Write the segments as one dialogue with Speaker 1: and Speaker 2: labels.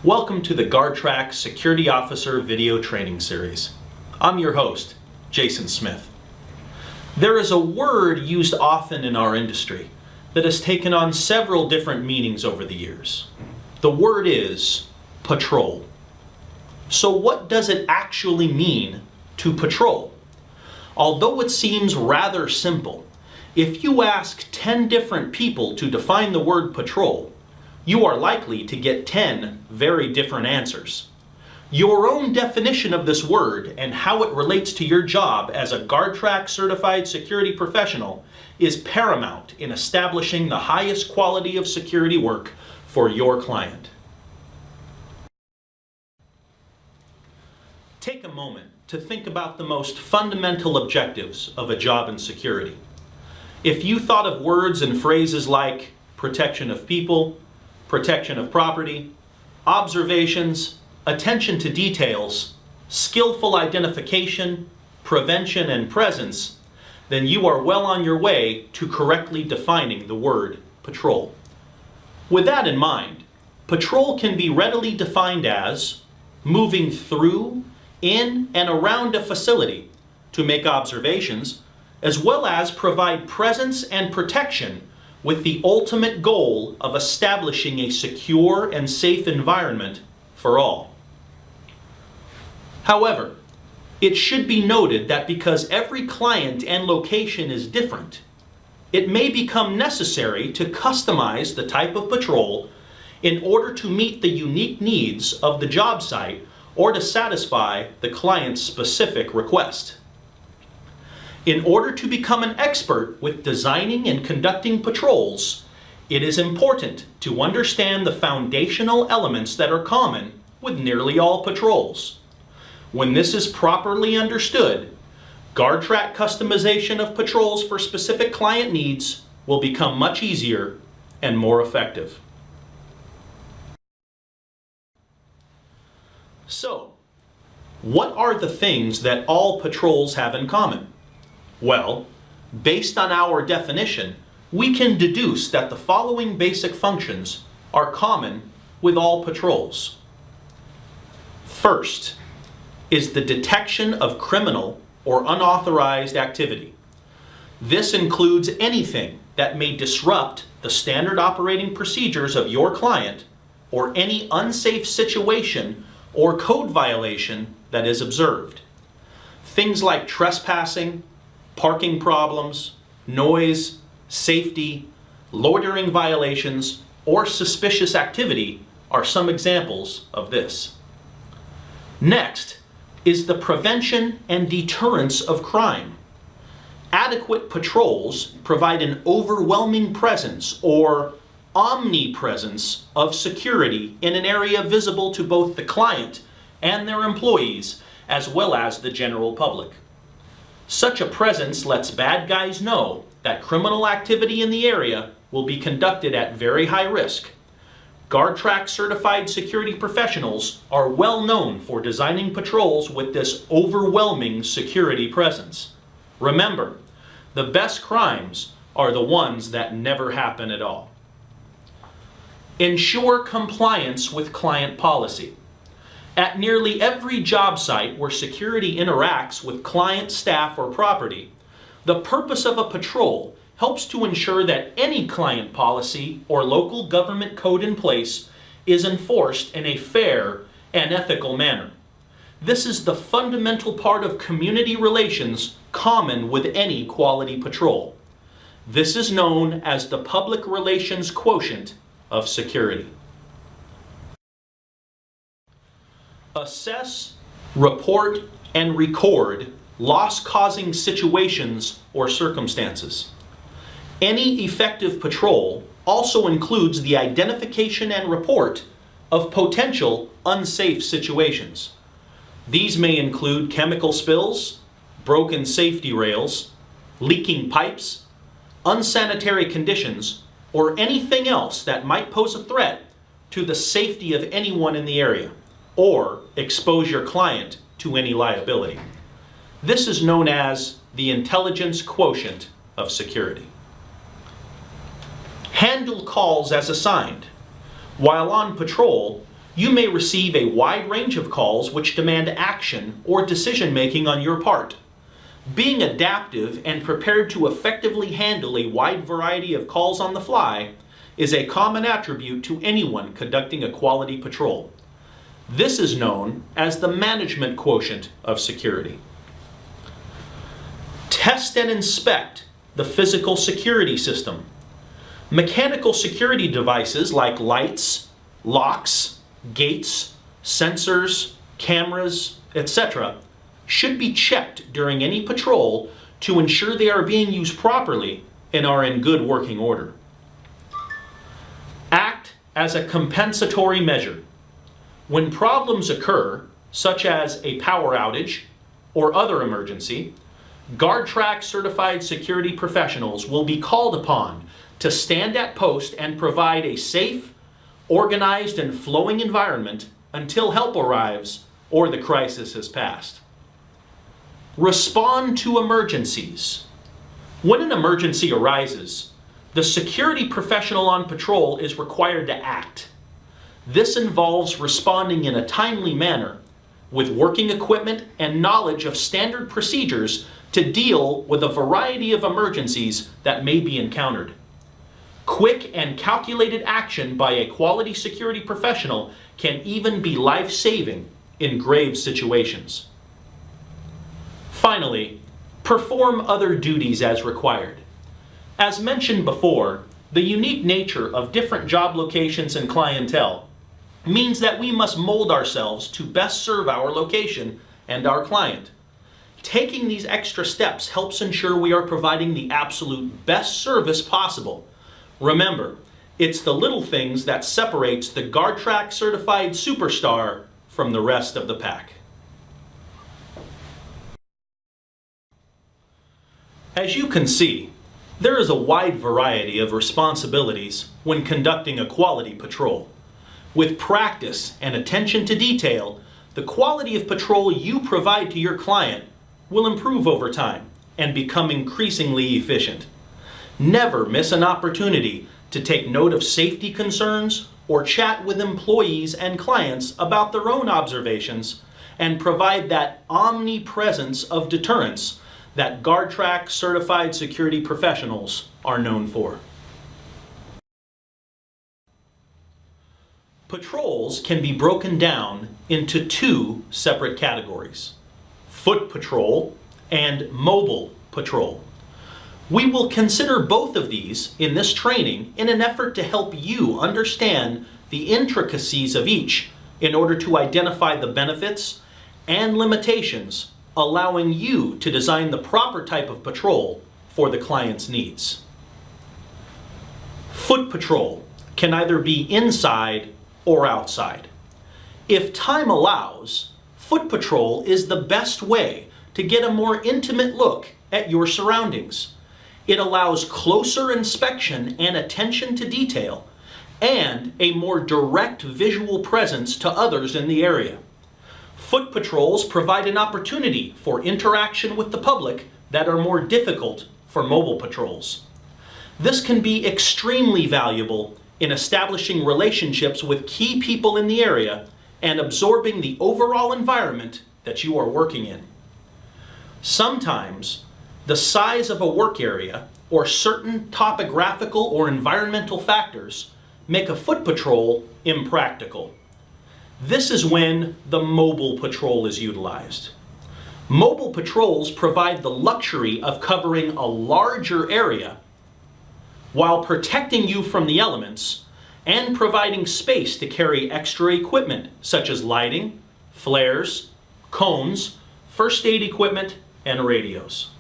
Speaker 1: Welcome to the GuardTrack Security Officer Video Training Series. I'm your host, Jason Smith. There is a word used often in our industry that has taken on several different meanings over the years. The word is patrol. So what does it actually mean to patrol? Although it seems rather simple, if you ask 10 different people to define the word patrol, you are likely to get 10 very different answers. Your own definition of this word and how it relates to your job as a GuardTrack certified security professional is paramount in establishing the highest quality of security work for your client. Take a moment to think about the most fundamental objectives of a job in security. If you thought of words and phrases like protection of people, protection of property, observations, attention to details, skillful identification, prevention, and presence, then you are well on your way to correctly defining the word patrol. With that in mind, patrol can be readily defined as moving through, in, and around a facility to make observations, as well as provide presence and protection with the ultimate goal of establishing a secure and safe environment for all. However, it should be noted that because every client and location is different, it may become necessary to customize the type of patrol in order to meet the unique needs of the job site or to satisfy the client's specific request. In order to become an expert with designing and conducting patrols, it is important to understand the foundational elements that are common with nearly all patrols. When this is properly understood, GuardTrack customization of patrols for specific client needs will become much easier and more effective. So, what are the things that all patrols have in common? Well, based on our definition, we can deduce that the following basic functions are common with all patrols. First is the detection of criminal or unauthorized activity. This includes anything that may disrupt the standard operating procedures of your client or any unsafe situation or code violation that is observed. Things like trespassing, parking problems, noise, safety, loitering violations, or suspicious activity are some examples of this. Next is the prevention and deterrence of crime. Adequate patrols provide an overwhelming presence or omnipresence of security in an area visible to both the client and their employees, as well as the general public. Such a presence lets bad guys know that criminal activity in the area will be conducted at very high risk. GuardTrack certified security professionals are well known for designing patrols with this overwhelming security presence. Remember, the best crimes are the ones that never happen at all. Ensure compliance with client policy. At nearly every job site where security interacts with client, staff, or property, the purpose of a patrol helps to ensure that any client policy or local government code in place is enforced in a fair and ethical manner. This is the fundamental part of community relations common with any quality patrol. This is known as the public relations quotient of security. Assess, report, and record loss-causing situations or circumstances. Any effective patrol also includes the identification and report of potential unsafe situations. These may include chemical spills, broken safety rails, leaking pipes, unsanitary conditions, or anything else that might pose a threat to the safety of anyone in the area, or expose your client to any liability. This is known as the intelligence quotient of security. Handle calls as assigned. While on patrol, You may receive a wide range of calls which demand action or decision-making on your part. Being adaptive and prepared to effectively handle a wide variety of calls on the fly is a common attribute to anyone conducting a quality patrol. This is known as the management quotient of security. Test and inspect the physical security system. Mechanical security devices like lights, locks, gates, sensors, cameras, etc. should be checked during any patrol to ensure they are being used properly and are in good working order. Act as a compensatory measure. When problems occur, such as a power outage or other emergency, GuardTrack certified security professionals will be called upon to stand at post and provide a safe, organized, and flowing environment until help arrives or the crisis has passed. Respond to emergencies. When an emergency arises, the security professional on patrol is required to act. This involves responding in a timely manner with working equipment and knowledge of standard procedures to deal with a variety of emergencies that may be encountered. Quick and calculated action by a quality security professional can even be life-saving in grave situations. Finally, perform other duties as required. As mentioned before, the unique nature of different job locations and clientele means that we must mold ourselves to best serve our location and our client. Taking these extra steps helps ensure we are providing the absolute best service possible. Remember, it's the little things that separates the GuardTrack certified superstar from the rest of the pack. As you can see, there is a wide variety of responsibilities when conducting a quality patrol. With practice and attention to detail, the quality of patrol you provide to your client will improve over time and become increasingly efficient. Never miss an opportunity to take note of safety concerns or chat with employees and clients about their own observations and provide that omnipresence of deterrence that GuardTrack certified security professionals are known for. Patrols can be broken down into two separate categories: foot patrol and mobile patrol. We will consider both of these in this training in an effort to help you understand the intricacies of each in order to identify the benefits and limitations, allowing you to design the proper type of patrol for the client's needs. Foot patrol can either be inside or outside. If time allows, foot patrol is the best way to get a more intimate look at your surroundings. It allows closer inspection and attention to detail, and a more direct visual presence to others in the area. Foot patrols provide an opportunity for interaction with the public that are more difficult for mobile patrols. This can be extremely valuable in establishing relationships with key people in the area and absorbing the overall environment that you are working in. Sometimes, the size of a work area or certain topographical or environmental factors make a foot patrol impractical. This is when the mobile patrol is utilized. Mobile patrols provide the luxury of covering a larger area while protecting you from the elements and providing space to carry extra equipment such as lighting, flares, cones, first aid equipment, and radios.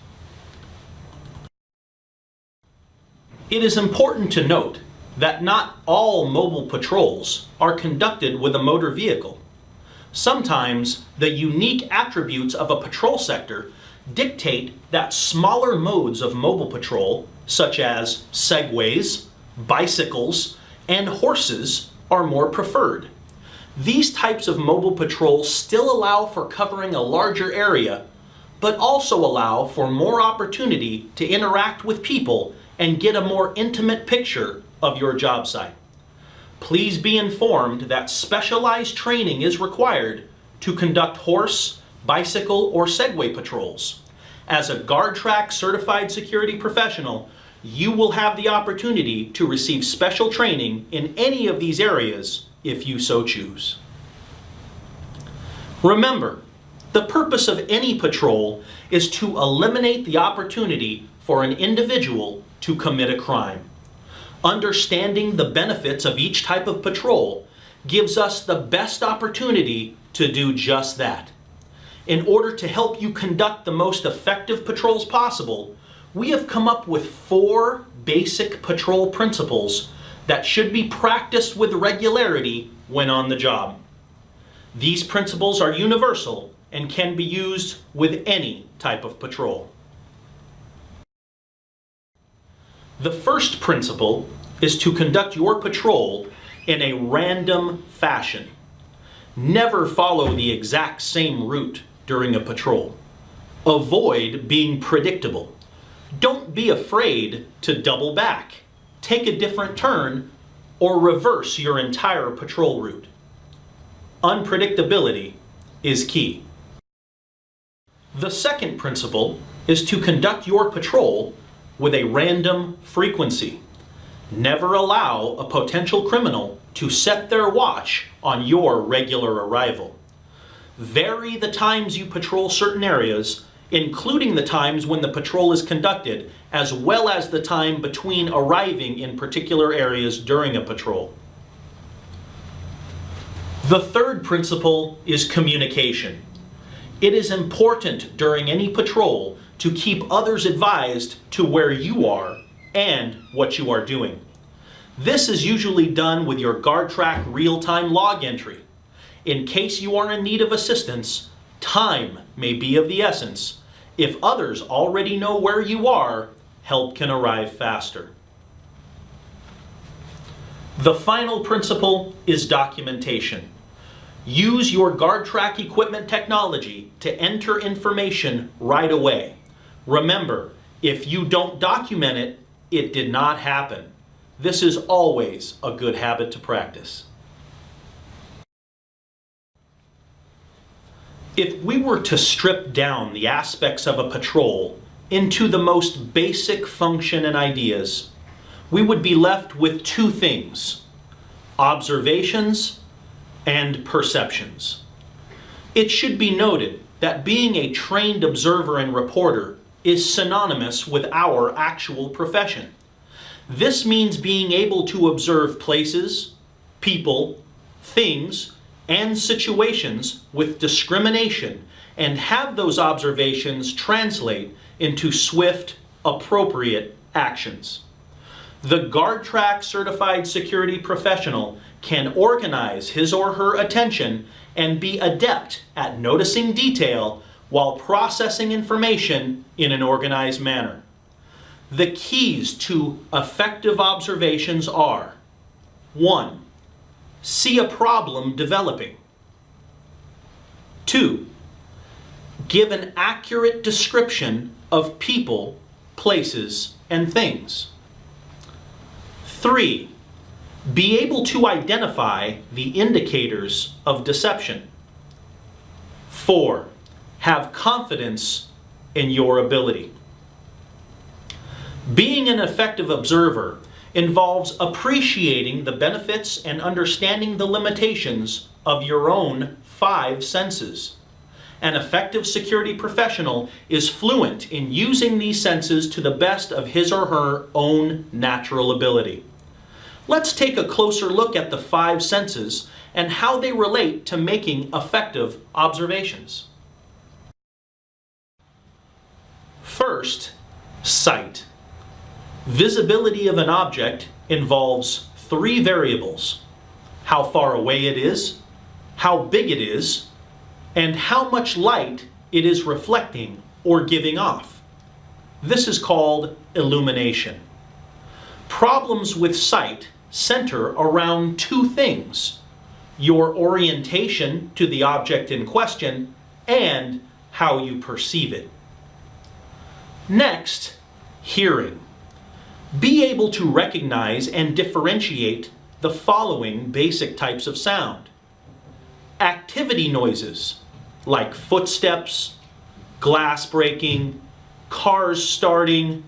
Speaker 1: It is important to note that not all mobile patrols are conducted with a motor vehicle. Sometimes the unique attributes of a patrol sector dictate that smaller modes of mobile patrol, such as segways, bicycles, and horses, are more preferred. These types of mobile patrols still allow for covering a larger area, but also allow for more opportunity to interact with people and get a more intimate picture of your job site. please be informed that specialized training is required to conduct horse, bicycle, or Segway patrols. As a guard track certified security professional, you will have the opportunity to receive special training in any of these areas if you so choose. Remember, the purpose of any patrol is to eliminate the opportunity for an individual to commit a crime. Understanding the benefits of each type of patrol gives us the best opportunity to do just that. In order to help you conduct the most effective patrols possible, we have come up with 4 basic patrol principles that should be practiced with regularity when on the job. These principles are universal and can be used with any type of patrol. The first principle is to conduct your patrol in a random fashion. Never follow the exact same route during a patrol. Avoid being predictable. Don't be afraid to double back, take a different turn, or reverse your entire patrol route. Unpredictability is key. The second principle is to conduct your patrol with a random frequency. Never allow a potential criminal to set their watch on your regular arrival. Vary the times you patrol certain areas, including the times when the patrol is conducted, as well as the time between arriving in particular areas during a patrol. The third principle is communication. It is important during any patrol to keep others advised to where you are and what you are doing. This is usually done with your guard track real-time log entry. In case you are in need of assistance, time may be of the essence. If others already know where you are, help can arrive faster. The final principle is documentation. Use your guard track equipment technology to enter information right away. Remember, if you don't document it, it did not happen. This is always a good habit to practice. If we were to strip down the aspects of a patrol into the most basic function and ideas, we would be left with 2 things: observations and perceptions. It should be noted that being a trained observer and reporter is synonymous with our actual profession. This means being able to observe places, people, things, and situations with discrimination and have those observations translate into swift, appropriate actions. The guard track certified security professional can organize his or her attention and be adept at noticing detail while processing information in an organized manner. The keys to effective observations are: 1. See a problem developing. 2. Give an accurate description of people, places, and things. 3. Be able to identify the indicators of deception. 4. Have confidence in your ability. Being an effective observer involves appreciating the benefits and understanding the limitations of your own 5 senses. An effective security professional is fluent in using these senses to the best of his or her own natural ability. Let's take a closer look at the 5 senses and how they relate to making effective observations. First, sight. Visibility of an object involves 3 variables: how far away it is, how big it is, and how much light it is reflecting or giving off. This is called illumination. Problems with sight center around 2 things: your orientation to the object in question and how you perceive it. Next, hearing. Be able to recognize and differentiate the following basic types of sound. Activity noises like footsteps, glass breaking, cars starting,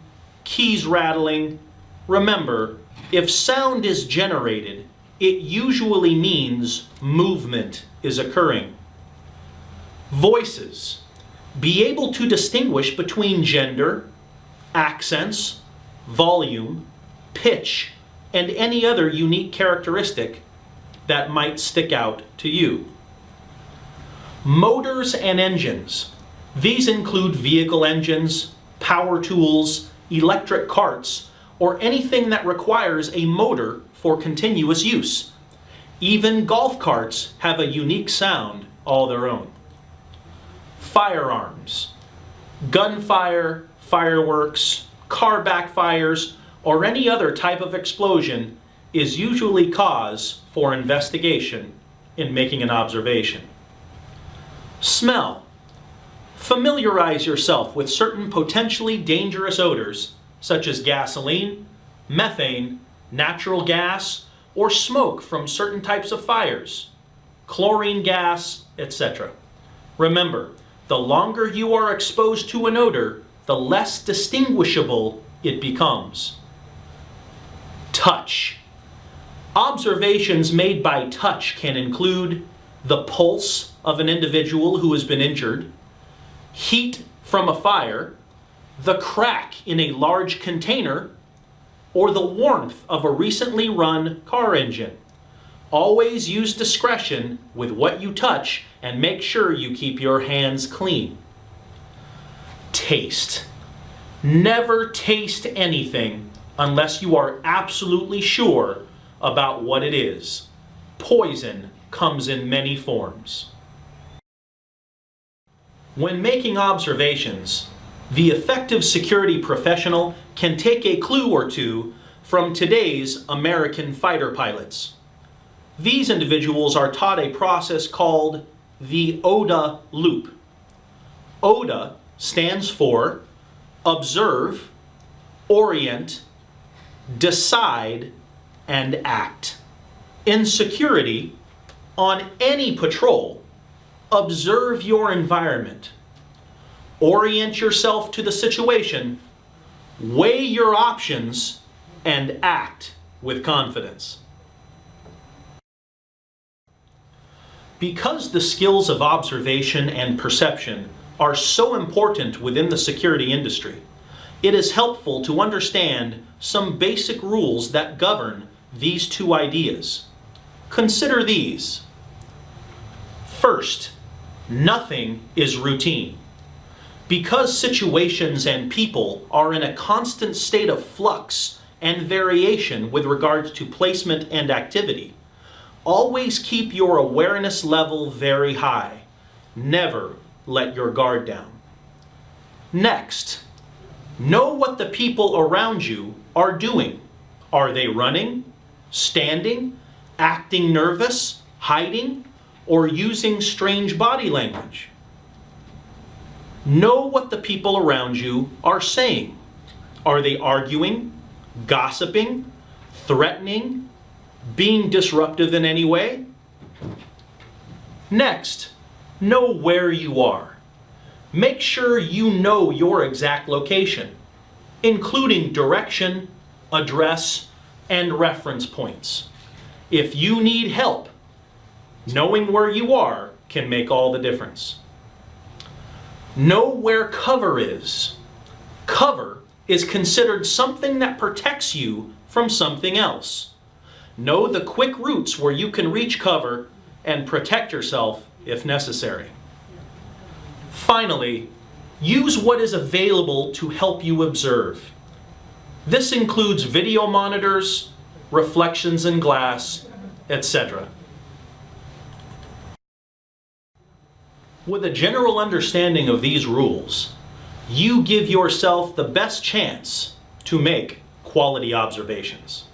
Speaker 1: keys rattling. Remember, if sound is generated, it usually means movement is occurring. Voices. Be able to distinguish between gender, accents, volume, pitch, and any other unique characteristic that might stick out to you. Motors and engines. These include vehicle engines, power tools, electric carts, or anything that requires a motor for continuous use. Even golf carts have a unique sound all their own. Firearms. Gunfire, fireworks, car backfires, or any other type of explosion is usually cause for investigation in making an observation. Smell. Familiarize yourself with certain potentially dangerous odors such as gasoline, methane, natural gas, or smoke from certain types of fires, chlorine gas, etc. Remember, the longer you are exposed to an odor, the less distinguishable it becomes. Touch. Observations made by touch can include the pulse of an individual who has been injured, heat from a fire, the crack in a large container, or the warmth of a recently run car engine. Always use discretion with what you touch and make sure you keep your hands clean. Taste. Never taste anything unless you are absolutely sure about what it is. Poison comes in many forms. When making observations, the effective security professional can take a clue or two from today's American fighter pilots. These individuals are taught a process called the ODA loop. ODA stands for observe, orient, decide, and act. In security, on any patrol, observe your environment. Orient yourself to the situation, weigh your options, and act with confidence. Because the skills of observation and perception are so important within the security industry, it is helpful to understand some basic rules that govern these two ideas. Consider these. First, nothing is routine. Because situations and people are in a constant state of flux and variation with regards to placement and activity, always keep your awareness level very high. Never let your guard down. Next, know what the people around you are doing. Are they running, standing, acting nervous, hiding, or using strange body language? Know what the people around you are saying. Are they arguing, gossiping, threatening, being disruptive in any way? Next, know where you are. Make sure you know your exact location, including direction, address, and reference points. If you need help, knowing where you are can make all the difference. Know where cover is. Cover is considered something that protects you from something else. Know the quick routes where you can reach cover and protect yourself if necessary. Finally, use what is available to help you observe. This includes video monitors, reflections in glass, etc. With a general understanding of these rules, you give yourself the best chance to make quality observations.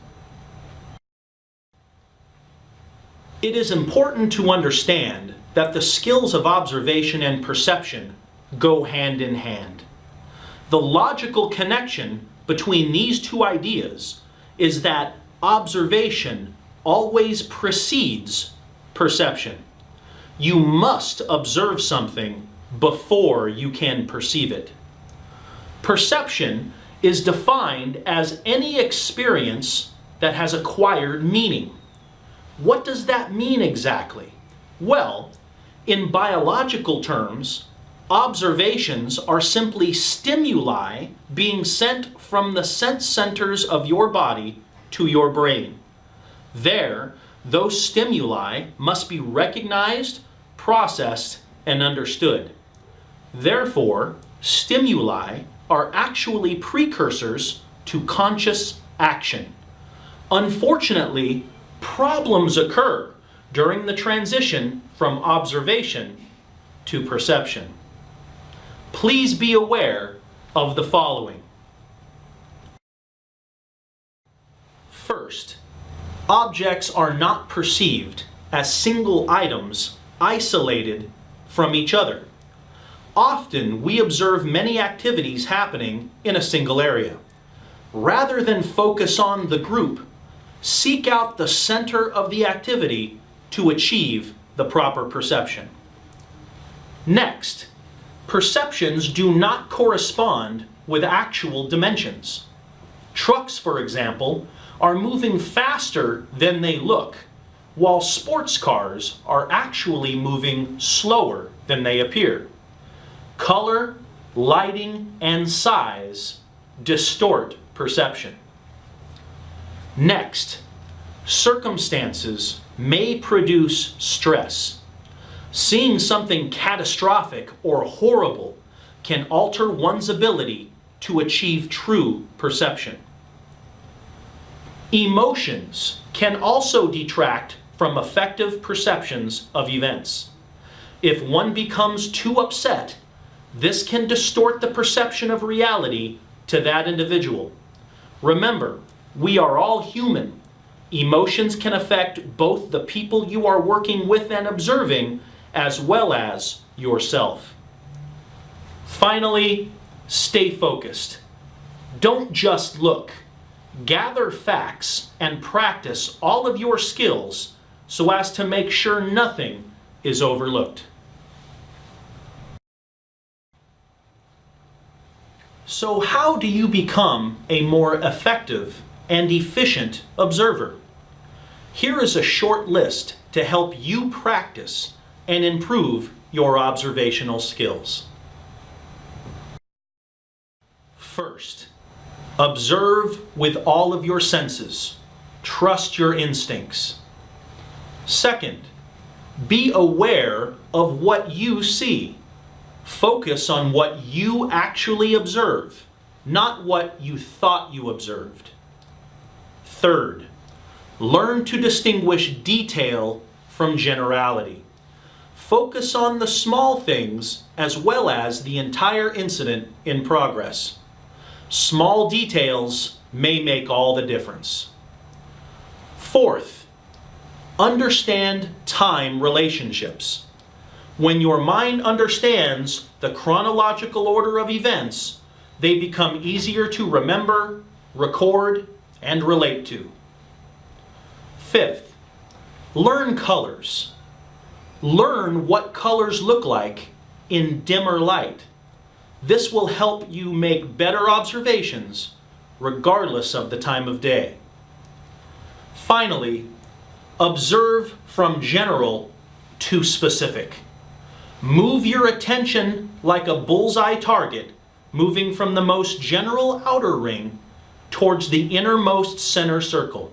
Speaker 1: It is important to understand that the skills of observation and perception go hand in hand. The logical connection between these two ideas is that observation always precedes perception. You must observe something before you can perceive it. Perception is defined as any experience that has acquired meaning. What does that mean exactly? Well, in biological terms, observations are simply stimuli being sent from the sense centers of your body to your brain. There, those stimuli must be recognized, processed, and understood. Therefore, stimuli are actually precursors to conscious action. Unfortunately, problems occur during the transition from observation to perception. Please be aware of the following. First, objects are not perceived as single items isolated from each other. Often we observe many activities happening in a single area. Rather than focus on the group, seek out the center of the activity to achieve the proper perception. Next, perceptions do not correspond with actual dimensions. Trucks, for example, are moving faster than they look, while sports cars are actually moving slower than they appear. Color, lighting, and size distort perception. Next, circumstances may produce stress. Seeing something catastrophic or horrible can alter one's ability to achieve true perception. Emotions can also detract from effective perceptions of events. If one becomes too upset, this can distort the perception of reality to that individual. Remember, we are all human. Emotions can affect both the people you are working with and observing, as well as yourself. Finally, stay focused. Don't just look. Gather facts and practice all of your skills so as to make sure nothing is overlooked. So how do you become a more effective and efficient observer? Here is a short list to help you practice and improve your observational skills. First, observe with all of your senses. Trust your instincts. Second, be aware of what you see. Focus on what you actually observe, not what you thought you observed. Third, learn to distinguish detail from generality. Focus on the small things as well as the entire incident in progress. Small details may make all the difference. Fourth, understand time relationships. When your mind understands the chronological order of events, they become easier to remember, record, and relate to. Fifth, learn colors. Learn what colors look like in dimmer light. This will help you make better observations regardless of the time of day. Finally, observe from general to specific. Move your attention like a bullseye target, moving from the most general outer ring towards the innermost center circle.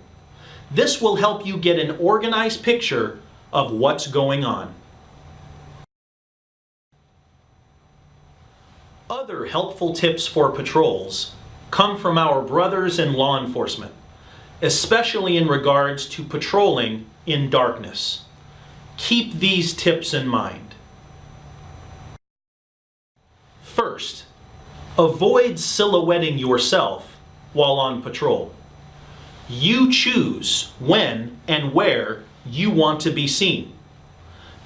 Speaker 1: This will help you get an organized picture of what's going on. Other helpful tips for patrols come from our brothers in law enforcement, especially in regards to patrolling in darkness. Keep these tips in mind. First, avoid silhouetting yourself while on patrol. You choose when and where you want to be seen.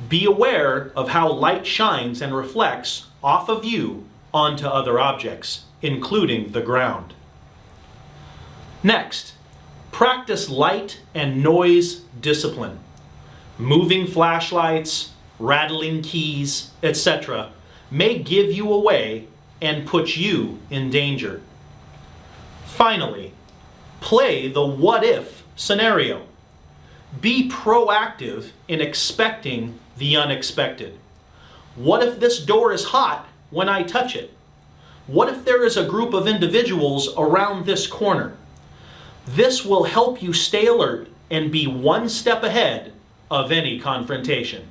Speaker 1: Be aware of how light shines and reflects off of you onto other objects, including the ground. Next, Practice light and noise discipline. Moving flashlights, rattling keys, etc. may give you away and put you in danger. Finally, play the what if scenario. Be proactive in expecting the unexpected. What if this door is hot when I touch it? What if there is a group of individuals around this corner? This will help you stay alert and be one step ahead of any confrontation.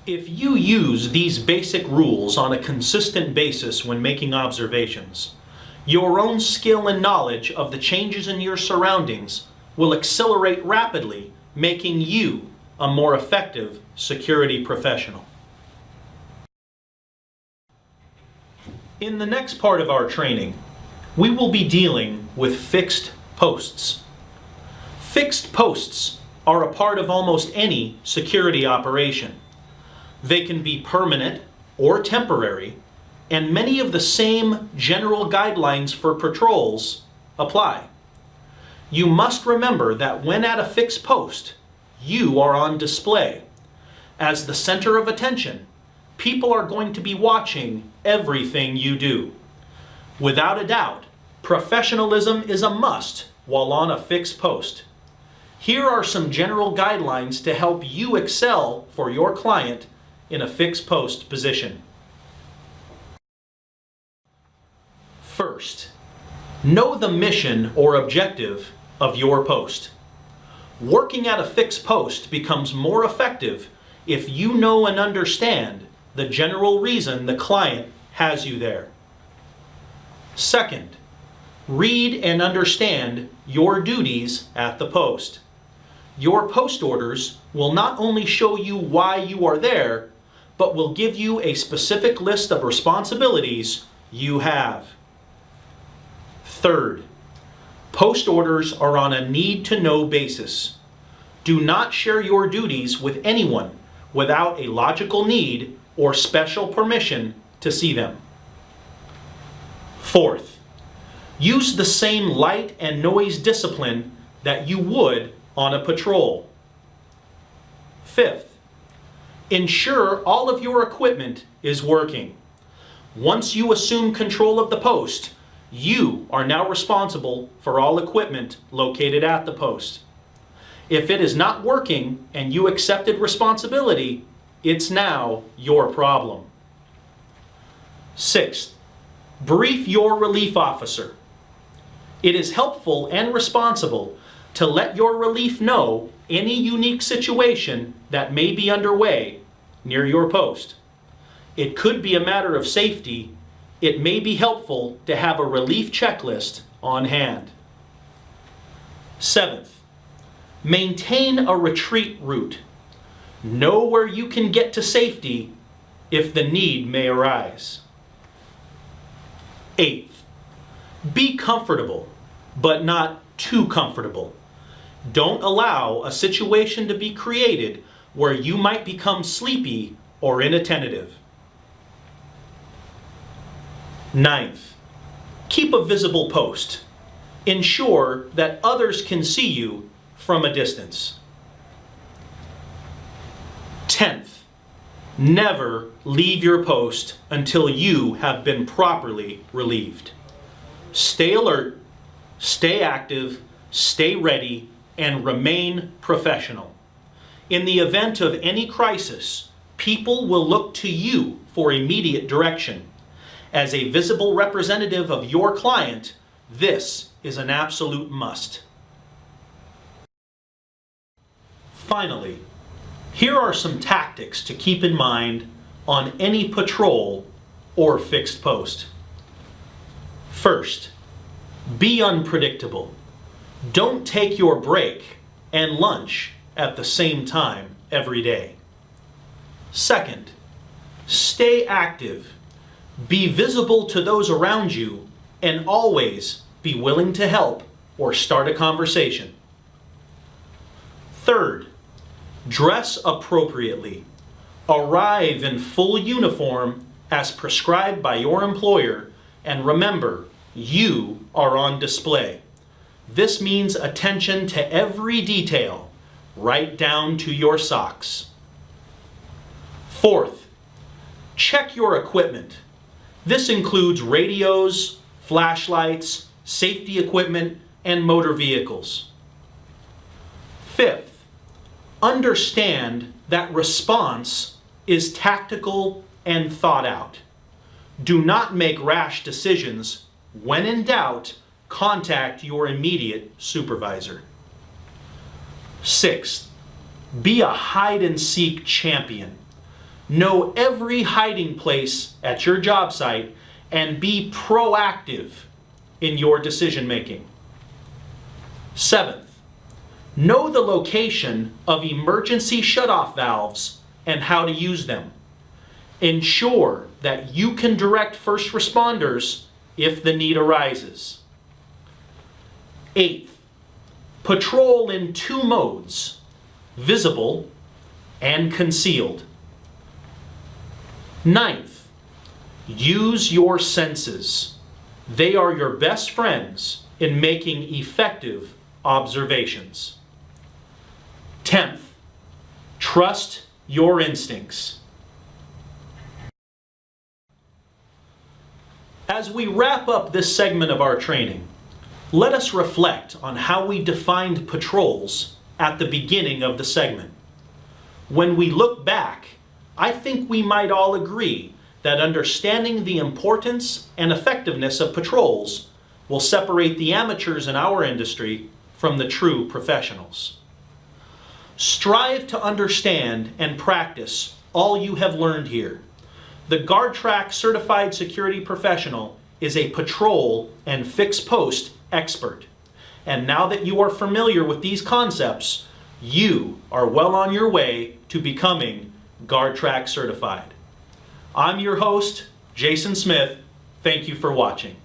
Speaker 1: If you use these basic rules on a consistent basis when making observations, your own skill and knowledge of the changes in your surroundings will accelerate rapidly, making you a more effective security professional. In the next part of our training, we will be dealing with fixed posts. Fixed posts are a part of almost any security operation. They can be permanent or temporary, and many of the same general guidelines for patrols apply. You must remember that when at a fixed post, you are on display. As the center of attention, people are going to be watching everything you do. Without a doubt, professionalism is a must while on a fixed post. Here are some general guidelines to help you excel for your client in a fixed post position. First, know the mission or objective of your post. Working at a fixed post becomes more effective if you know and understand the general reason the client has you there. Second, read and understand your duties at the post. Your post orders will not only show you why you are there, but will give you a specific list of responsibilities you have. Third, post orders are on a need-to-know basis. Do not share your duties with anyone without a logical need or special permission to see them. Fourth, use the same light and noise discipline that you would on a patrol. Fifth, ensure all of your equipment is working. Once you assume control of the post, you are now responsible for all equipment located at the post. If it is not working and you accepted responsibility, it's now your problem. Sixth, brief your relief officer. It is helpful and responsible to let your relief know any unique situation that may be underway near your post. It could be a matter of safety. It may be helpful to have a relief checklist on hand. Seventh, maintain a retreat route. Know where you can get to safety if the need may arise. Eighth, be comfortable, but not too comfortable. Don't allow a situation to be created where you might become sleepy or inattentive. Ninth, keep a visible post. Ensure that others can see you from a distance. 10th, never leave your post until you have been properly relieved. Stay alert, stay active, stay ready, and remain professional. In the event of any crisis, people will look to you for immediate direction. As a visible representative of your client, this is an absolute must. Finally, here are some tactics to keep in mind on any patrol or fixed post. First, be unpredictable. Don't take your break and lunch at the same time every day. Second, stay active. Be visible to those around you and always be willing to help or start a conversation. Third, dress appropriately. Arrive in full uniform as prescribed by your employer, and remember, You are on display. This means attention to every detail, right down to your socks. Fourth, check your equipment. This includes radios, flashlights, safety equipment, and motor vehicles. Fifth, understand that response is tactical and thought out. Do not make rash decisions. When in doubt, contact your immediate supervisor. Sixth, be a hide-and-seek champion. Know every hiding place at your job site and be proactive in your decision making. Seventh, know the location of emergency shutoff valves and how to use them. Ensure that you can direct first responders if the need arises. Eighth, patrol in two modes, visible and concealed. Ninth, use your senses. They are your best friends in making effective observations. 10th, trust your instincts. As we wrap up this segment of our training, let us reflect on how we defined patrols at the beginning of the segment. When we look back, I think we might all agree that understanding the importance and effectiveness of patrols will separate the amateurs in our industry from the true professionals. Strive to understand and practice all you have learned here. The GuardTrack Certified Security Professional is a patrol and fixed post expert. And now that you are familiar with these concepts, you are well on your way to becoming GuardTrack certified. I'm your host, Jason Smith. Thank you for watching.